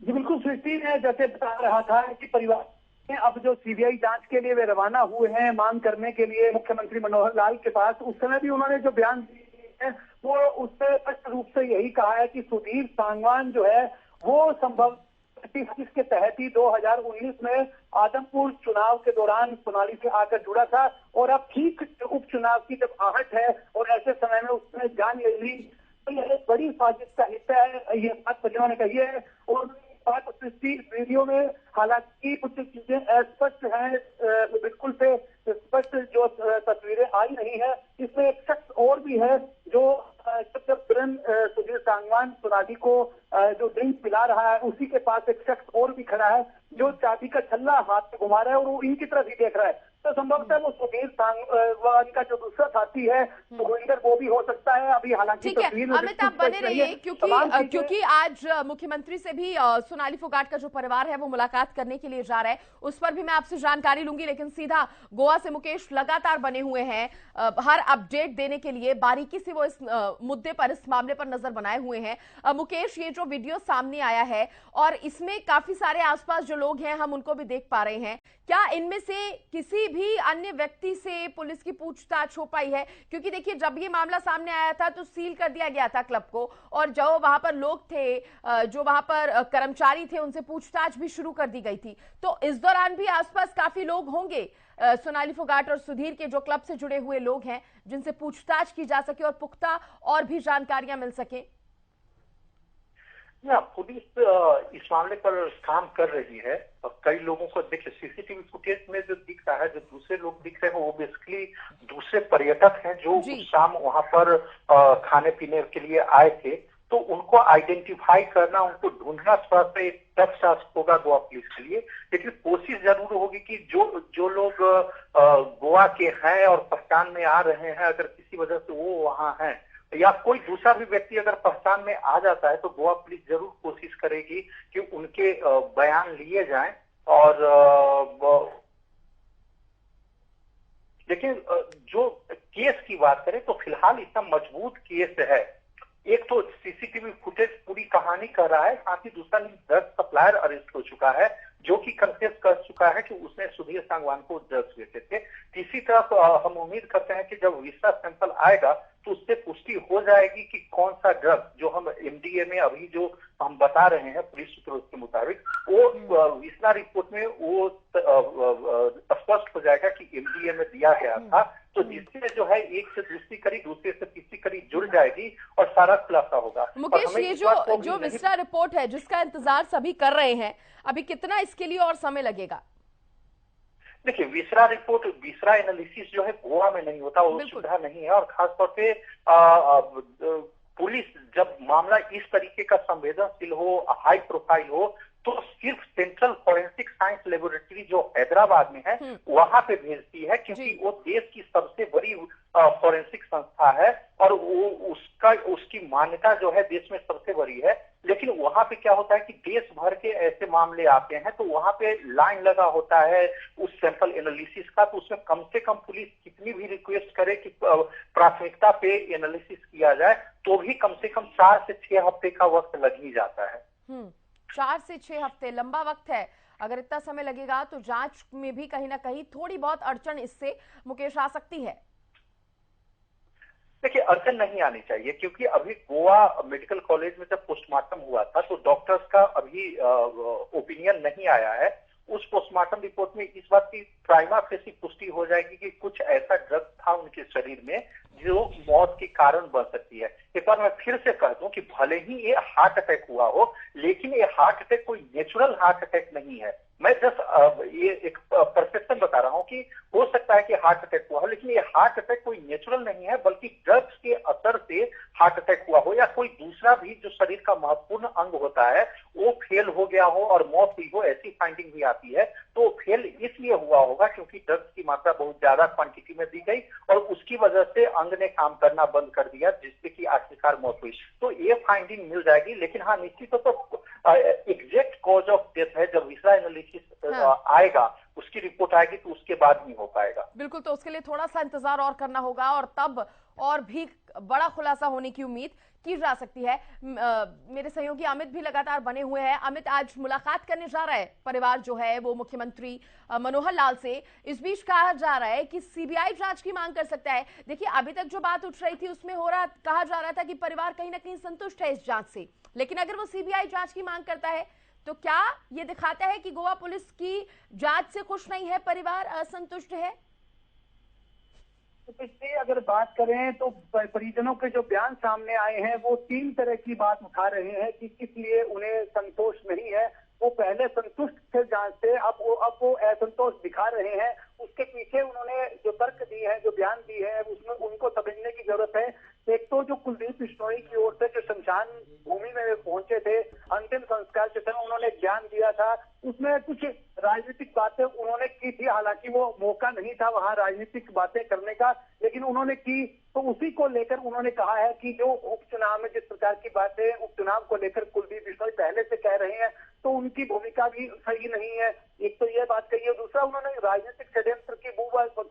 जी बिल्कुल सृष्टि, मैं जैसे बता रहा था कि परिवार में अब जो सीबीआई जांच के लिए वे रवाना हुए हैं मांग करने के लिए मुख्यमंत्री मनोहर लाल के पास, उस समय भी उन्होंने जो बयान दिए हैं वो उससे स्पष्ट रूप से यही कहा है कि सुधीर सांगवान जो है वो संभव के तहत ही 2019 में आदमपुर चुनाव के दौरान सोनाली से आकर जुड़ा था और अब ठीक उपचुनाव की जब आहट है और ऐसे समय में उसने जान ले ली, तो यह एक बड़ी साजिश का हिस्सा है, ये बात परिवार ने कही है। और बात वीडियो में हालांकि कुछ चीजें अस्पष्ट हैं, बिल्कुल से स्पष्ट जो तस्वीरें आई नहीं है। इसमें एक शख्स और भी है जो जब तुरंत सुधीर सांगवान सोनाली को जो ड्रिंक पिला रहा है, उसी के पास एक शख्स और भी खड़ा है जो चाबी का छल्ला हाथ में घुमा रहा है और वो इनकी तरफ ही देख रहा है। तो संभवतः वो सुधीर सांगवान का जो दूसरा साथी है सुखविंदर, वो भी हो सकता है। अभी हालांकि ठीक है अमित, आप बने रहिए क्योंकि आज मुख्यमंत्री से भी सोनाली फोगाट का जो परिवार है वो मुलाकात करने के लिए जा रहा है, उस पर भी मैं आपसे जानकारी लूंगी। लेकिन सीधा गोवा से मुकेश लगातार बने हुए हैं हर अपडेट देने के लिए, बारीकी से वो इस मुद्दे पर, इस मामले पर नजर बनाए हुए हैं। मुकेश, ये जो वीडियो सामने आया है और इसमें काफी सारे आसपास जो लोग हैं हम उनको भी देख पा रहे हैं, क्या इनमें से किसी भी अन्य व्यक्ति से पुलिस की पूछताछ हो पाई है? क्योंकि देखिए जब ये मामला सामने आया था तो सील कर दिया गया था क्लब को और जो वहां पर लोग थे, जो वहां पर कर्मचारी थे, उनसे पूछताछ भी शुरू कर दी गई थी। तो इस दौरान भी आसपास काफी लोग होंगे सोनाली फोगाट और सुधीर के जो क्लब से जुड़े हुए लोग हैं जिनसे पूछताछ की जा सके और पुख्ता और भी जानकारियां मिल सके। ना, पुलिस इस मामले पर काम कर रही है। कई लोगों को देखिए, सीसीटीवी फुटेज में जो दिख रहा है, जो दूसरे लोग दिख रहे हैं वो बेसिकली दूसरे पर्यटक हैं जो उस शाम वहां पर खाने पीने के लिए आए थे। तो उनको आइडेंटिफाई करना, उनको ढूंढना थोड़ा सा एक टफ टास्क होगा गोवा पुलिस के लिए। लेकिन कोशिश जरूर होगी कि जो लोग गोवा के हैं और पहचान में आ रहे हैं, अगर किसी वजह से वो वहां हैं या कोई दूसरा भी व्यक्ति अगर पहचान में आ जाता है, तो गोवा पुलिस जरूर कोशिश करेगी कि उनके बयान लिए जाएं। और लेकिन जो केस की बात करें तो फिलहाल इतना मजबूत केस है। एक तो सीसीटीवी फुटेज पूरी कहानी कह रहा है, साथ ही दूसरा ड्रग सप्लायर अरेस्ट हो चुका है जो कि कंफेस कर चुका है कि उसने सुधीर सांगवान को ड्रग्स बेचे थे। तीसरी तरफ हम उम्मीद करते हैं कि जब वीसा सैंपल आएगा तो उससे पुष्टि हो जाएगी कि कौन सा ड्रग, जो हम एमडीए में अभी जो हम बता रहे हैं पुलिस सूत्रों के मुताबिक, वो वीसा रिपोर्ट में वो स्पष्ट हो जाएगा कि एमडीए में दिया गया था। तो जिससे जो है एक से दूसरी कड़ी, दूसरे से तीसरी कड़ी जुड़ जाएगी और सारा खुलासा होगा। मुकेश, ये जो विस्टा रिपोर्ट है जिसका इंतजार सभी कर रहे हैं, अभी कितना इसके लिए और समय लगेगा? देखिए, विसरा रिपोर्ट, विसरा एनालिसिस जो है गोवा में नहीं होता, वो सुविधा नहीं है। और खासतौर पे पुलिस जब मामला इस तरीके का संवेदनशील हो, हाई प्रोफाइल हो, तो सिर्फ सेंट्रल फॉरेंसिक साइंस लेबोरेटरी जो हैदराबाद में है वहां पे भेजती है, क्योंकि वो देश की सबसे बड़ी फॉरेंसिक संस्था है और वो उसकी मान्यता जो है देश में सबसे बड़ी है। लेकिन वहां पे क्या होता है कि देश भर के ऐसे मामले आते हैं, तो वहां पे लाइन लगा होता है उस सैंपल एनालिसिस का। तो उसमें कम से कम पुलिस कितनी भी रिक्वेस्ट करे कि प्राथमिकता पे एनालिसिस किया जाए, तो भी कम से कम 4 से 6 हफ्ते का वक्त लग ही जाता है। 4 से 6 हफ्ते लंबा वक्त है। अगर इतना समय लगेगा तो जांच में भी कहीं ना कहीं थोड़ी बहुत अड़चन इससे मुकेश आ सकती है। देखिए, अड़चन नहीं आनी चाहिए, क्योंकि अभी गोवा मेडिकल कॉलेज में जब पोस्टमार्टम हुआ था तो डॉक्टर्स का अभी ओपिनियन नहीं आया है। उस पोस्टमार्टम रिपोर्ट में इस बात की प्राइमा फेसी पुष्टि हो जाएगी कि कुछ ऐसा ड्रग था उनके शरीर में जो मौत के कारण बन सकती है। एक बार मैं फिर से कह दूं कि भले ही ये हार्ट अटैक हुआ हो, लेकिन ये हार्ट अटैक कोई नेचुरल हार्ट अटैक नहीं है। मैं जस्ट ये एक परसेप्शन बता रहा हूं कि हो सकता है कि हार्ट अटैक हुआ हो, लेकिन ये हार्ट अटैक कोई नेचुरल नहीं है, बल्कि ड्रग्स के असर से हार्ट अटैक हुआ हो, या कोई दूसरा भी जो शरीर का महत्वपूर्ण अंग होता है वो फेल हो गया हो और मौत हुई हो, ऐसी फाइंडिंग भी आती है। तो फेल इसलिए हुआ होगा क्योंकि ड्रग्स की मात्रा बहुत ज्यादा क्वांटिटी में दी गई और उसकी वजह से अंग ने काम करना बंद कर दिया, जिससे कि आखिरकार मौत हुई। तो ये फाइंडिंग मिल जाएगी, लेकिन हाँ, निश्चित तो एग्जैक्ट कॉज ऑफ डेथ है, जब विसरा एनालिसिस आएगा, उसकी रिपोर्ट आएगी तो उसके बाद नहीं हो पाएगा। बिल्कुल, तो उसके लिए थोड़ा सा इंतजार और करना होगा और तब और भी बड़ा खुलासा होने की उम्मीद की जा सकती है। मेरे सहयोगी अमित भी लगातार बने हुए हैं। अमित, आज मुलाकात करने जा रहा है परिवार जो है वो मुख्यमंत्री मनोहर लाल से। इस बीच कहा जा रहा है कि सीबीआई जांच की मांग कर सकता है। देखिए, अभी तक जो बात उठ रही थी उसमें कहा जा रहा था कि परिवार कहीं ना कहीं संतुष्ट है इस जांच से, लेकिन अगर वो सीबीआई जांच की मांग करता है तो क्या ये दिखाता है कि गोवा पुलिस की जांच से खुश नहीं है, परिवार असंतुष्ट है? तो पिछले अगर बात करें तो परिजनों के जो बयान सामने आए हैं वो 3 तरह की बात उठा रहे हैं कि किस लिए उन्हें संतोष नहीं है। वो पहले संतुष्ट थे जांच से, अब वो असंतोष दिखा रहे हैं। उसके पीछे उन्होंने जो तर्क दिए हैं, जो बयान दिए हैं, उसमें उनको समझने की जरूरत है। एक तो जो कुलदीप बिश्नोई की ओर से जो शमशान भूमि में वे पहुंचे थे, अंतिम संस्कार के समय उन्होंने बयान दिया था, उसमें कुछ राजनीतिक बातें उन्होंने की थी। हालांकि वो मौका नहीं था वहां राजनीतिक बातें करने का, लेकिन उन्होंने की। तो उसी को लेकर उन्होंने कहा है कि जो उपचुनाव में जिस प्रकार की बातें उपचुनाव को लेकर कुलदीप बिश्नोई पहले से कह रहे हैं, तो उनकी भूमिका भी सही नहीं है। एक तो ये बात कही है, दूसरा उन्होंने राजनीतिक षड्यंत्र की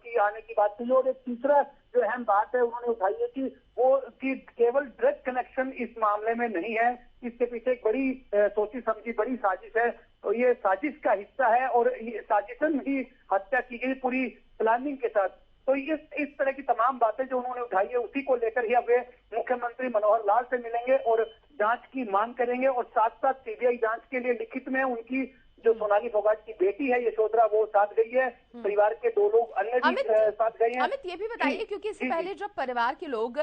की आने की बात कही, और एक तीसरा जो अहम बात है उन्होंने उठाई है कि वो कि केवल ड्रग कनेक्शन इस मामले में नहीं है, इसके पीछे एक बड़ी सोची समझी बड़ी साजिश है। तो ये साजिश का हिस्सा है और ये साजिशन ही हत्या की गई पूरी प्लानिंग के साथ। तो इस तरह की तमाम बातें जो उन्होंने उठाई है, उसी को लेकर ही अब वे मुख्यमंत्री मनोहर लाल से मिलेंगे और जांच की मांग करेंगे, और साथ साथ सीबीआई जांच के लिए लिखित में उनकी जो सोनाली फोगाट की बेटी है यशोधरा, वो साथ गई है। परिवार के 2 लोग अन्य भी साथ गए हैं। अमित, ये भी बताइए, क्योंकि इससे पहले जब परिवार के लोग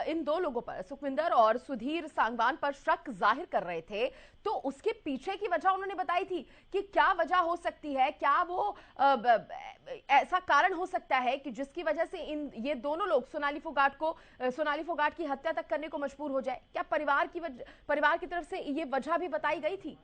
इन 2 लोगों पर, सुखविंदर और सुधीर सांगवान पर शक जाहिर कर रहे थे, तो उसके पीछे की वजह उन्होंने बताई थी कि क्या वजह हो सकती है, क्या वो ऐसा कारण हो सकता है कि जिसकी वजह से ये दोनों लोग सोनाली फोगाट की हत्या तक करने को मजबूर हो जाए? क्या परिवार की तरफ से ये वजह भी बताई गई थी?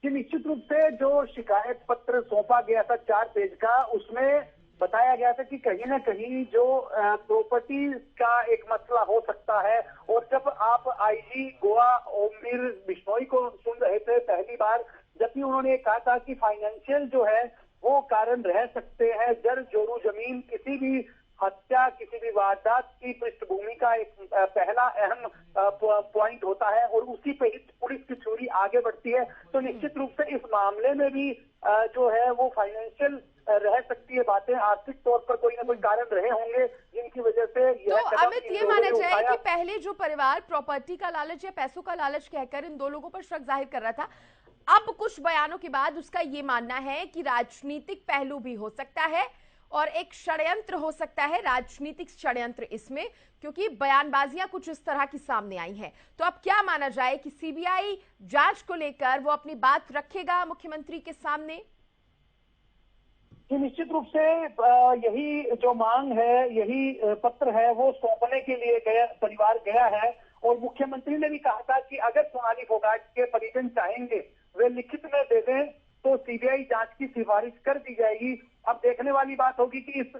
निश्चित रूप से जो शिकायत पत्र सौंपा गया था 4 पेज का, उसमें बताया गया था कि कहीं ना कहीं जो प्रॉपर्टी का एक मसला हो सकता है। और जब आप आईजी गोवा ओमवीर बिश्नोई को सुन रहे थे पहली बार, जबकि उन्होंने कहा था कि फाइनेंशियल जो है वो कारण रह सकते हैं, जर जोरू जमीन किसी भी हत्या, किसी भी वारदात की पृष्ठभूमि का एक पहला अहम पॉइंट होता है, और उसी पे पुलिस की थ्योरी आगे बढ़ती है। तो निश्चित रूप से इस मामले में भी जो है वो फाइनेंशियल रह सकती है बातें, आर्थिक तौर पर कोई ना कोई कारण रहे होंगे जिनकी वजह से तो अमित, ये माना जाए कि पहले जो परिवार प्रॉपर्टी का लालच या पैसों का लालच कहकर इन 2 लोगों पर शक जाहिर कर रहा था, अब कुछ बयानों के बाद उसका ये मानना है कि राजनीतिक पहलू भी हो सकता है और एक षड्यंत्र हो सकता है, राजनीतिक षड्यंत्र इसमें, क्योंकि बयानबाजियां कुछ इस तरह की सामने आई हैं। तो अब क्या माना जाए कि सीबीआई जांच को लेकर वो अपनी बात रखेगा मुख्यमंत्री के सामने? निश्चित रूप से यही जो मांग है, यही पत्र है, वो सौंपने के लिए परिवार गया है। और मुख्यमंत्री ने भी कहा था कि अगर सोनाली फोगाट के परिजन चाहेंगे वे लिखित में दे दें तो सीबीआई जांच की सिफारिश कर दी जाएगी। अब देखने वाली बात होगी कि इस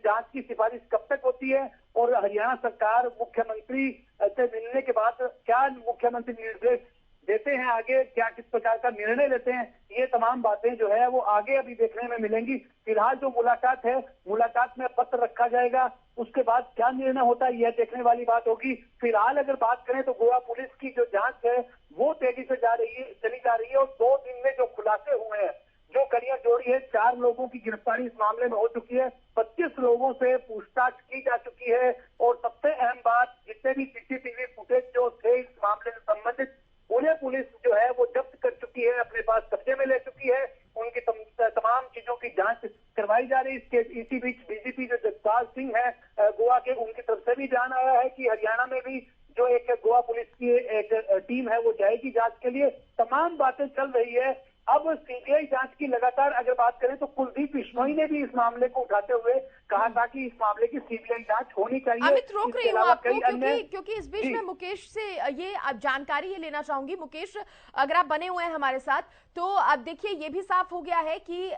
जांच की सिफारिश कब तक होती है, और हरियाणा सरकार मुख्यमंत्री से मिलने के बाद क्या मुख्यमंत्री निर्देश देते हैं, आगे क्या किस प्रकार का निर्णय लेते हैं, ये तमाम बातें जो है वो आगे अभी देखने में मिलेंगी। फिलहाल जो मुलाकात है, मुलाकात में पत्र रखा जाएगा, उसके बाद क्या निर्णय होता है यह देखने वाली बात होगी। फिलहाल अगर बात करें तो गोवा पुलिस की जो जांच है वो तेजी से चली जा रही है, और 2 दिन में जो खुलासे हुए हैं जो कड़ियां जोड़ी है, 4 लोगों की गिरफ्तारी इस मामले में हो चुकी है, 25 लोगों से पूछताछ की जा चुकी है। और सबसे अहम बात, जितने भी सीसीटीवी फुटेज जो थे इस मामले से संबंधित, उन्हें पुलिस जो है वो जब्त कर चुकी है, अपने पास कब्जे में ले चुकी है। उनकी तमाम चीजों की जांच करवाई जा रही है। इसी बीच डीजीपी जो जगपाल सिंह है गोवा के, उनकी तरफ से भी जान आया है कि हरियाणा में भी जो एक गोवा पुलिस की एक टीम है वो जाएगी जांच के लिए। तमाम बातें चल रही है। अब सीबीआई जांच की लगातार अगर बात करें तो कुलदीप बिश्नोई ने भी इस मामले को उठाते हुए कहा था कि इस मामले की सीबीआई जांच होनी चाहिए। अमित, रोक रही हूँ आपको क्योंकि इस बीच जी। में मुकेश से ये जानकारी ये लेना चाहूंगी। मुकेश, अगर आप बने हुए हैं हमारे साथ, तो अब देखिए ये भी साफ हो गया है कि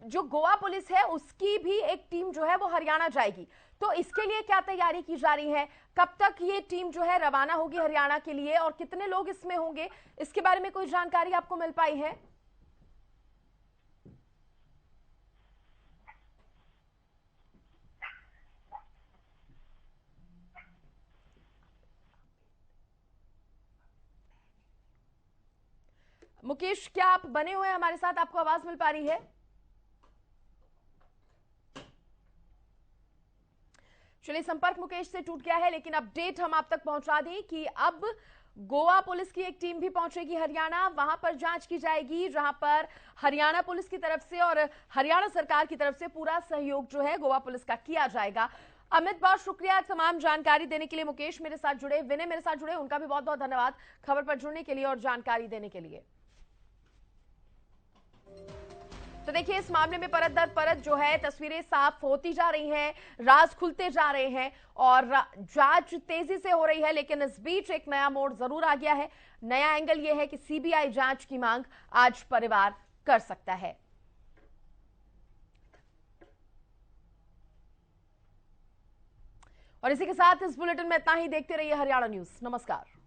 जो गोवा पुलिस है उसकी भी एक टीम जो है वो हरियाणा जाएगी। तो इसके लिए क्या तैयारी की जा रही है? कब तक ये टीम जो है रवाना होगी हरियाणा के लिए और कितने लोग इसमें होंगे, इसके बारे में कोई जानकारी आपको मिल पाई है? मुकेश, क्या आप बने हुए हैं हमारे साथ? आपको आवाज मिल पा रही है? चलिए, संपर्क मुकेश से टूट गया है, लेकिन अपडेट हम आप तक पहुंचा दें कि अब गोवा पुलिस की एक टीम भी पहुंचेगी हरियाणा। वहां पर जांच की जाएगी, जहां पर हरियाणा पुलिस की तरफ से और हरियाणा सरकार की तरफ से पूरा सहयोग जो है गोवा पुलिस का किया जाएगा। अमित, बहुत शुक्रिया तमाम जानकारी देने के लिए। मुकेश मेरे साथ जुड़े, विनय मेरे साथ जुड़े, उनका भी बहुत बहुत धन्यवाद खबर पर जुड़ने के लिए और जानकारी देने के लिए। तो देखिए, इस मामले में परत दर परत जो है तस्वीरें साफ होती जा रही हैं, राज खुलते जा रहे हैं और जांच तेजी से हो रही है। लेकिन इस बीच एक नया मोड़ जरूर आ गया है। नया एंगल यह है कि सीबीआई जांच की मांग आज परिवार कर सकता है। और इसी के साथ इस बुलेटिन में इतना ही। देखते रहिए हरियाणा न्यूज। नमस्कार।